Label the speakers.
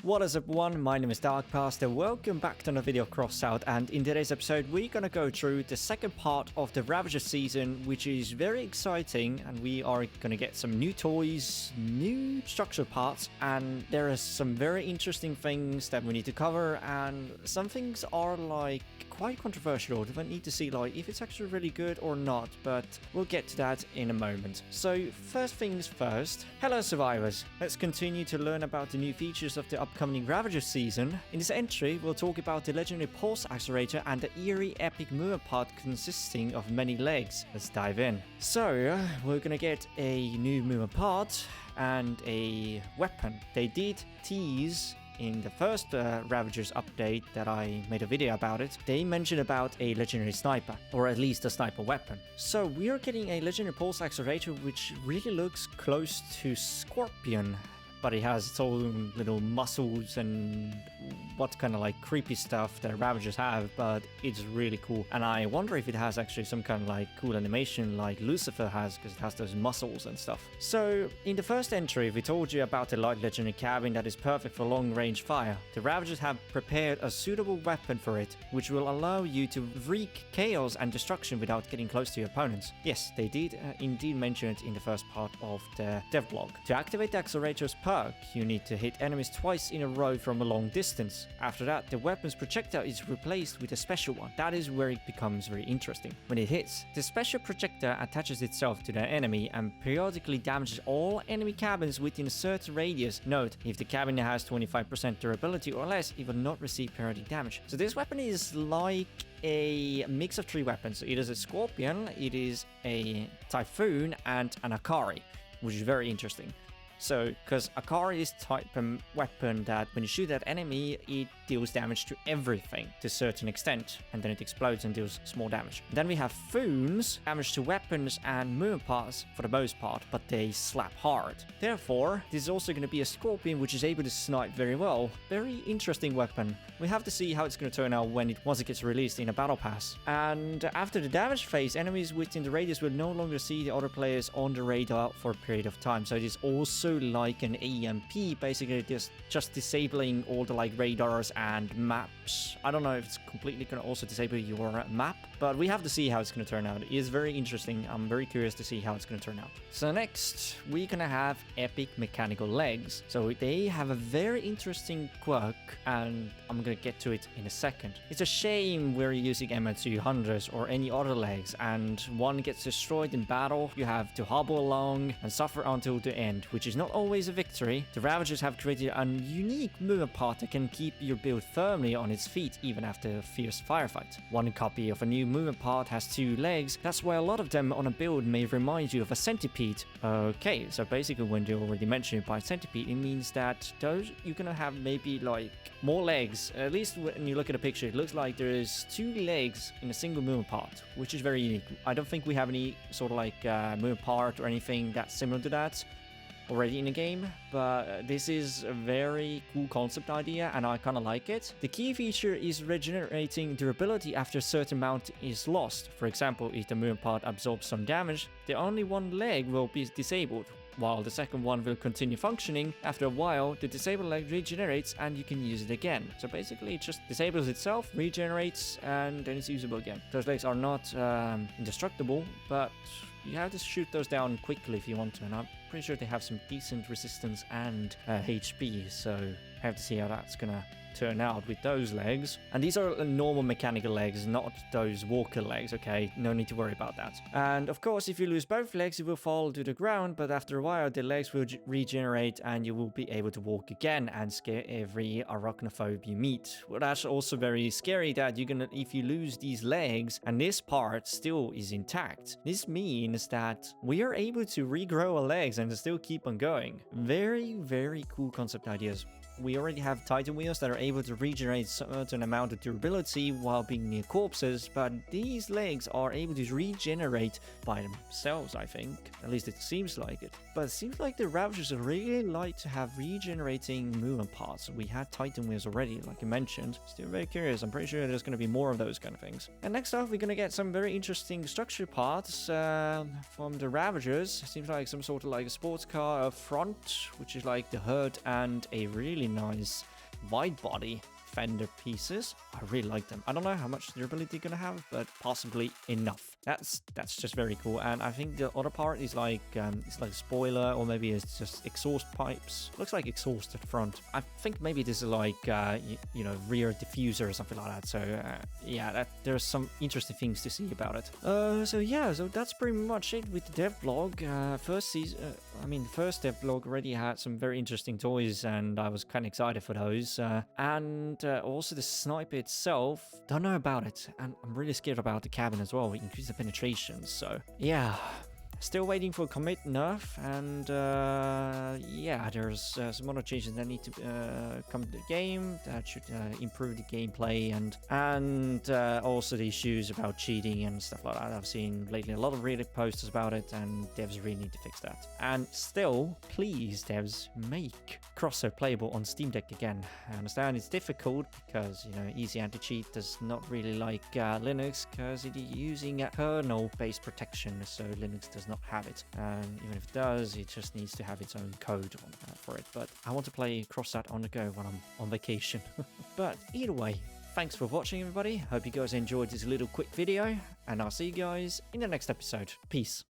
Speaker 1: What is up everyone, my name is Darkpast and welcome back to another video of Crossout, and in today's episode we're gonna go through the second part of the Ravager season, which is very exciting, and we are gonna get some new toys, new structure parts, and there are some very interesting things that we need to cover, and some things are like quite controversial. We need to see like if it's actually really good or not, but we'll get to that in a moment. So first things first, hello survivors, let's continue to learn about the new features of the upcoming Ravager season. In this entry we'll talk about the legendary pulse accelerator and the eerie epic movement pod consisting of many legs. Let's dive in. So we're gonna get a new movement pod and a weapon. They did tease in the first Ravagers update that I made a video about it. They mentioned about a legendary sniper, or at least a sniper weapon. So we are getting a legendary pulse accelerator which really looks close to Scorpion, but it has its own little muscles and what kind of like creepy stuff that Ravagers have, but it's really cool. And I wonder if it has actually some kind of like cool animation like Lucifer has, because it has those muscles and stuff. So in the first entry we told you about the light legendary cabin that is perfect for long range fire. The Ravagers have prepared a suitable weapon for it, which will allow you to wreak chaos and destruction without getting close to your opponents. Yes, they did indeed mention it in the first part of the devlog. To activate the accelerator's perk, you need to hit enemies twice in a row from a long distance. After that, the weapon's projectile is replaced with a special one. That is where it becomes very interesting. When it hits, the special projectile attaches itself to the enemy and periodically damages all enemy cabins within a certain radius. Note, if the cabin has 25% durability or less, it will not receive periodic damage. So this weapon is like a mix of three weapons. It is a Scorpion, it is a Typhoon, and an Akari, which is very interesting. So, because Akari is type of weapon that when you shoot that enemy, it deals damage to everything to a certain extent, and then it explodes and deals small damage. Then we have Foons, damage to weapons and movement parts for the most part, but they slap hard. Therefore, this is also going to be a Scorpion which is able to snipe very well. Very interesting weapon. We have to see how it's going to turn out once it gets released in a battle pass. And after the damage phase, enemies within the radius will no longer see the other players on the radar for a period of time. So it is also like an EMP, basically just disabling all the like radars and maps. I don't know if it's completely going to also disable your map, but we have to see how it's going to turn out. It is very interesting. I'm very curious to see how it's going to turn out. So next, we're going to have epic mechanical legs. So they have a very interesting quirk, and I'm going to get to it in a second. It's a shame we're using MO200s or any other legs, and one gets destroyed in battle. You have to hobble along and suffer until the end, which is not always a victory. The Ravagers have created a unique movement part that can keep your build firmly on its feet even after a fierce firefight. One copy of a new movement part has two legs. That's why a lot of them on a build may remind you of a centipede. Okay, so basically when you already mentioned it by centipede, it means that those you're gonna have maybe like more legs. At least when you look at the picture, it looks like there is two legs in a single movement part, which is very unique. I don't think we have any sort of like movement part or anything that's similar to that already in the game, but this is a very cool concept idea and I kind of like it. The key feature is regenerating durability after a certain amount is lost. For example, if the movement part absorbs some damage, the only one leg will be disabled, while the second one will continue functioning. After a while, the disabled leg regenerates and you can use it again. So basically it just disables itself, regenerates, and then it's usable again. Those legs are not indestructible, but you have to shoot those down quickly if you want to, and I'm pretty sure they have some decent resistance and HP, so I have to see how that's gonna turn out with those legs. And these are normal mechanical legs, not those walker legs, okay? No need to worry about that. And of course, if you lose both legs, you will fall to the ground, but after a while, the legs will regenerate and you will be able to walk again and scare every arachnophobe you meet. Well, that's also very scary that if you lose these legs and this part still is intact, this means that we are able to regrow our legs and still keep on going. Very, very cool concept ideas. We already have Titan wheels that are able to regenerate a certain amount of durability while being near corpses, but these legs are able to regenerate by themselves, I think. At least it seems like it. But it seems like the Ravagers really like to have regenerating movement parts. We had Titan wheels already, like I mentioned. Still very curious. I'm pretty sure there's going to be more of those kind of things. And next off, we're going to get some very interesting structure parts from the Ravagers. Seems like some sort of like a sports car up front, which is like the hood and a really nice wide body fender pieces. I really like them. I don't know how much durability they're gonna have, but possibly enough. That's just very cool. And I think the other part is like it's like a spoiler, or maybe it's just exhaust pipes. Looks like exhaust at the front. I think maybe this is like you know, rear diffuser or something like that. So yeah, there's some interesting things to see about it. So yeah, so that's pretty much it with the dev vlog. First season, first dev vlog already had some very interesting toys, and I was kind of excited for those. And also the sniper itself, don't know about it, and I'm really scared about the cabin as well. We increase the penetration, so yeah. Still waiting for commit nerf, and yeah, there's some other changes that need to come to the game that should improve the gameplay, and also the issues about cheating and stuff like that. I've seen lately a lot of Reddit posters about it, and devs really need to fix that. And still, please devs, make Crossout playable on Steam Deck again. I understand it's difficult because, you know, Easy Anti-Cheat does not really like Linux because it is using a kernel-based protection, so Linux does not have it, and even if it does, it just needs to have its own code for it. But I want to play Crossout on the go when I'm on vacation. But either way, thanks for watching, everybody. Hope you guys enjoyed this little quick video, and I'll see you guys in the next episode. Peace.